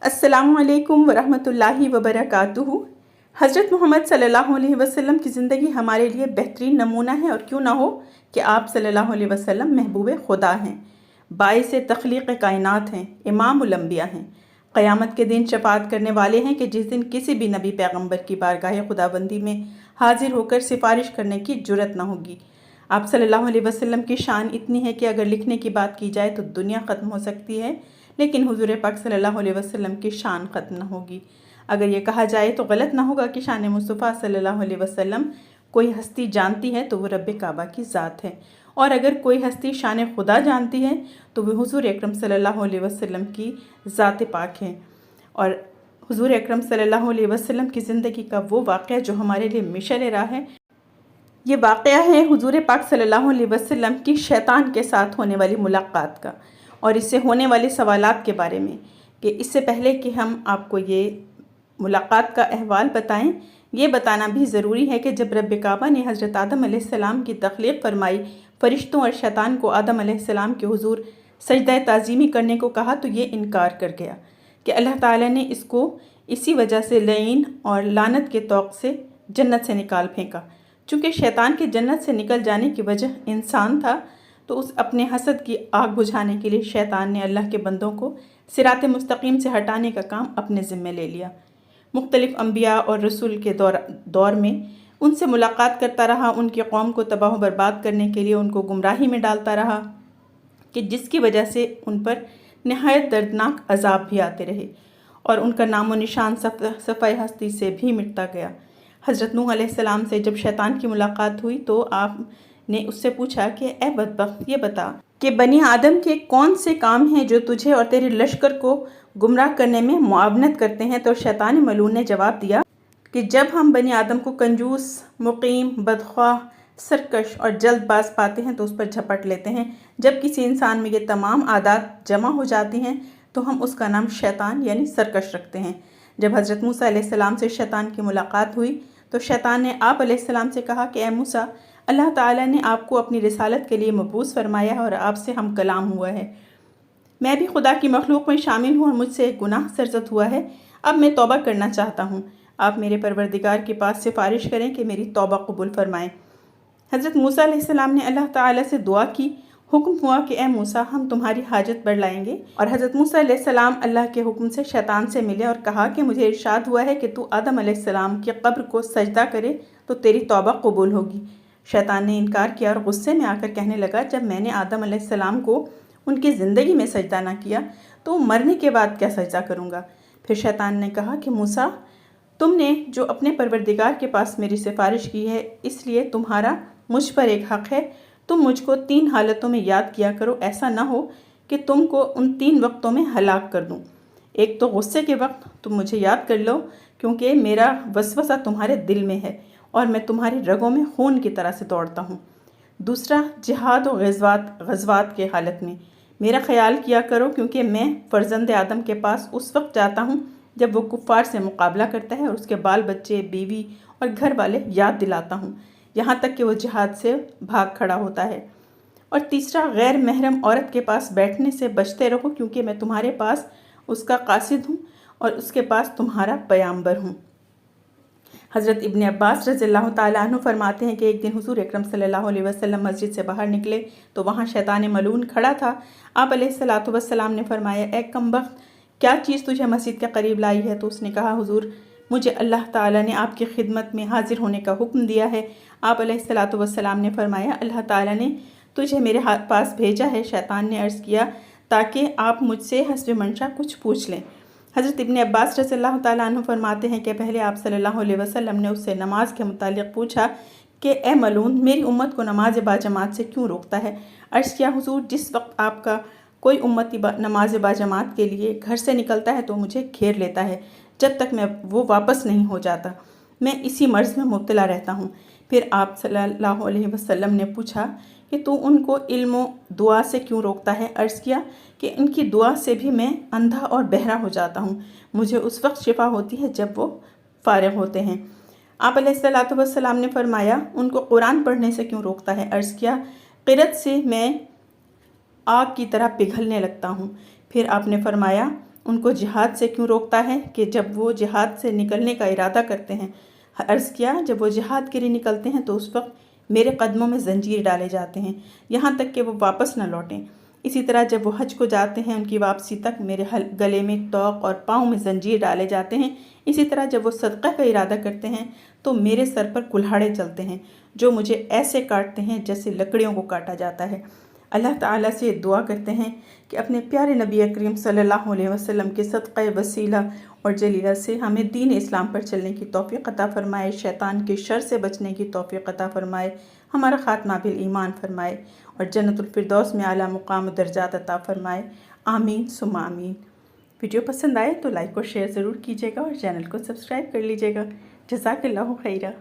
अस्सलामु अलैकुम वरहमतुल्लाहि वबरकातुहू। हज़रत मोहम्मद सल्लल्लाहु अलैहि वसल्लम की ज़िंदगी हमारे लिए बेहतरीन नमूना है, और क्यों ना हो कि आप सल्लल्लाहु अलैहि वसल्लम महबूब खुदा हैं, बाइस तख्लीक़ कायनात हैं, इमामुल अंबिया हैं, क़यामत के दिन शफ़ाअत करने वाले हैं कि जिस दिन किसी भी नबी पैगम्बर की बारगाह खुदाबंदी में हाजिर होकर सिफारिश करने की जुर्रत न होगी। आप सल्लल्लाहु अलैहि वसल्लम की शान इतनी है कि अगर लिखने की बात की जाए तो दुनिया ख़त्म हो सकती है, लेकिन हुज़ूर पाक सल्लल्लाहु अलैहि वसल्लम की शान ख़त्म न होगी। अगर ये कहा जाए तो गलत ना होगा कि शान मुस्तफ़ा सल्लल्लाहु अलैहि वसल्लम कोई हस्ती जानती है तो वो रब काबा की ज़ात है, और अगर कोई हस्ती शान खुदा जानती है तो वो हुज़ूर अकरम सल्लल्लाहु अलैहि वसल्लम की ज़ात पाक है। और हुज़ूर अकरम सल्लल्लाहु अलैहि वसल्लम की ज़िंदगी का वो वाक़या जो हमारे लिए मिशल राह है, ये वाक़या है हुज़ूर पाक सल्लल्लाहु अलैहि वसल्लम की शैतान के साथ होने वाली मुलाकात का, और इससे होने वाले सवालात के बारे में। कि इससे पहले कि हम आपको ये मुलाकात का अहवाल बताएं, ये बताना भी ज़रूरी है कि जब रब काबा ने हज़रत आदम अलैहिस्सलाम की तख्लीक़ फरमाई, फ़रिश्तों और शैतान को आदम अलैहिस्सलाम के हुज़ूर सजदा ताज़ीमी करने को कहा तो ये इनकार कर गया कि अल्लाह ताला ने इसको इसी वजह से लईन और लानत के तौक़ से जन्नत से निकाल फेंका। चूँकि शैतान के जन्नत से निकल जाने की वजह इंसान था, तो उस अपने हसद की आग बुझाने के लिए शैतान ने अल्लाह के बंदों को सिरात मुस्तकीम से हटाने का काम अपने ज़िम्मे ले लिया। मुख्तलिफ़ अंबिया और रसूल के दौर में उनसे मुलाकात करता रहा, उनकी कौम को तबाह बर्बाद करने के लिए उनको गुमराही में डालता रहा, कि जिसकी वजह से उन पर नहायत दर्दनाक अजाब भी आते रहे और उनका नामो निशान सफ़ाए हस्ती से भी मिटता गया। हज़रत नूह अलैहिस्सलाम से जब शैतान की मुलाकात हुई तो आपने उससे पूछा कि ए बदबख्त, ये बता कि बनी आदम के कौन से काम हैं जो तुझे और तेरे लश्कर को गुमराह करने में मुआवनत करते हैं। तो शैतान मलून ने जवाब दिया कि जब हम बनी आदम को कंजूस, मुकीम, बदख्वाह, सरकश और जल्दबाज पाते हैं तो उस पर झपट लेते हैं। जब किसी इंसान में ये तमाम आदात जमा हो जाती हैं तो हम उसका नाम शैतान यानी सरकश रखते हैं। जब हज़रत मूसा अलैहिस्सलाम से शैतान की मुलाकात हुई तो शैतान ने आप अलैहिस्सलाम से कहा कि ए मूसा, अल्लाह ताला ने आपको अपनी रिसालत के लिए मबूस फरमाया है और आपसे हम कलाम हुआ है। मैं भी खुदा की मखलूक में शामिल हूँ और मुझसे एक गुनाह सरज़द हुआ है। अब मैं तौबा करना चाहता हूँ। आप मेरे परवरदिगार के पास सिफारिश करें कि मेरी तौबा कबूल फरमाएँ। हज़रत मूसा अलैहिस्सलाम ने अल्लाह ताला से दुआ की। हुक्म हुआ कि ए मूसा, हम तुम्हारी हाजत बढ़लाएंगे। और हज़रत मूसा अलैहिस्सलाम अल्लाह के हुक्म से शैतान से मिले और कहा कि मुझे इरशाद हुआ है कि तू आदम अलैहिस्सलाम की कब्र को सजदा करे तो तेरी तौबा कबूल होगी। शैतान ने इनकार किया और गुस्से में आकर कहने लगा, जब मैंने आदम अलैहिस्सलाम को उनकी ज़िंदगी में सजदा ना किया तो मरने के बाद क्या सजदा करूँगा। फिर शैतान ने कहा कि मूसा, तुमने जो अपने परवरदिगार के पास मेरी सिफारिश की है, इसलिए तुम्हारा मुझ पर एक हक़ है। तुम मुझको 3 हालतों में याद किया करो, ऐसा ना हो कि तुमको उन 3 वक्तों में हलाक कर दूँ। एक तो गुस्से के वक्त तुम मुझे याद कर लो, क्योंकि मेरा वसवसा तुम्हारे दिल में है और मैं तुम्हारी रगों में खून की तरह से दौड़ता हूँ। दूसरा, जिहाद और ग़ज़वात के हालत में मेरा ख्याल किया करो, क्योंकि मैं फ़र्ज़ंद आदम के पास उस वक्त जाता हूँ जब वो कुफ़ार से मुकाबला करता है और उसके बाल बच्चे, बीवी और घर वाले याद दिलाता हूँ, यहाँ तक कि वो जिहाद से भाग खड़ा होता है। और तीसरा, गैर महरम औरत के पास बैठने से बचते रहो, क्योंकि मैं तुम्हारे पास उसका कासिद हूँ और उसके पास तुम्हारा पैगंबर हूँ। हज़रत इब्न अब्बास रज़ियल्लाहु ताला अन्हु फरमाते हैं कि एक दिन हुज़ूर अकरम सल्लल्लाहु अलैहि वसल्लम मस्जिद से बाहर निकले तो वहाँ शैतान मलून खड़ा था। आप अलैहिस्सलातु वस्सलाम ने फरमाया, ए कमबख्त, क्या चीज़ तुझे मस्जिद के करीब लाई है। तो उसने कहा, हुज़ूर, मुझे अल्लाह ताला ने आपकी खिदमत में हाजिर होने का हुक्म दिया है। आप अलैहिस्सलातु वस्सलाम ने फरमाया, अल्लाह ताला ने तुझे मेरे पास भेजा है। शैतान ने अर्ज़ किया, ताकि आप मुझसे हस्ब मंशा कुछ पूछ लें। हज़रत इब्न अब्बास रज़ियल्लाहु ताला अन्हु फरमाते हैं कि पहले आप सल्लल्लाहु अलैहि वसल्लम ने उससे नमाज के मुतालिक पूछा कि ए मलून, मेरी उम्मत को नमाज बाजमात से क्यों रोकता है। अर्ज़ किया, हुज़ूर, जिस वक्त आपका कोई उम्मती नमाज बाजमात के लिए घर से निकलता है तो मुझे घेर लेता है, जब तक मैं वो वापस नहीं हो जाता। मैं इसी मर्ज़ में मुब्तला रहता हूँ। फिर आप सल्लल्लाहु अलैहि वसल्लम ने पूछा कि तू उनको इल्म दुआ से क्यों रोकता है। अर्ज़ किया कि इनकी दुआ से भी मैं अंधा और बहरा हो जाता हूँ। मुझे उस वक्त शिफा होती है जब वो फ़ारिग होते हैं। आप अलैहिस्सलातु वस्सलाम ने फरमाया, उनको कुरान पढ़ने से क्यों रोकता है। अर्ज़ किया, क़िरत से मैं आग की तरह पिघलने लगता हूँ। फिर आपने फरमाया, ان کو جہاد سے کیوں روکتا ہے کہ جب وہ جہاد سے نکلنے کا ارادہ کرتے ہیں، عرض کیا جب وہ جہاد کے لیے نکلتے ہیں تو اس وقت میرے قدموں میں زنجیر ڈالے جاتے ہیں یہاں تک کہ وہ واپس نہ لوٹیں۔ اسی طرح جب وہ حج کو جاتے ہیں ان کی واپسی تک میرے گلے میں طوق اور پاؤں میں زنجیر ڈالے جاتے ہیں۔ اسی طرح جب وہ صدقہ کا ارادہ کرتے ہیں تو میرے سر پر کلہاڑے چلتے ہیں جو مجھے ایسے کاٹتے ہیں جیسے لکڑیوں کو کاٹا جاتا ہے۔ اللہ تعالیٰ سے دعا کرتے ہیں کہ اپنے پیارے نبی اکریم صلی اللہ علیہ وسلم کے صدقہ وسیلہ اور جلیلہ سے ہمیں دین اسلام پر چلنے کی توفیق عطا فرمائے، شیطان کے شر سے بچنے کی توفیق عطا فرمائے، ہمارا خاتمہ بالایمان فرمائے اور جنت الفردوس میں اعلیٰ مقام و درجات عطا فرمائے۔ آمین ثم آمین۔ ویڈیو پسند آئے تو لائک اور شیئر ضرور کیجیے گا اور چینل کو سبسکرائب کر لیجیے گا۔ جزاک اللہ خیرہ۔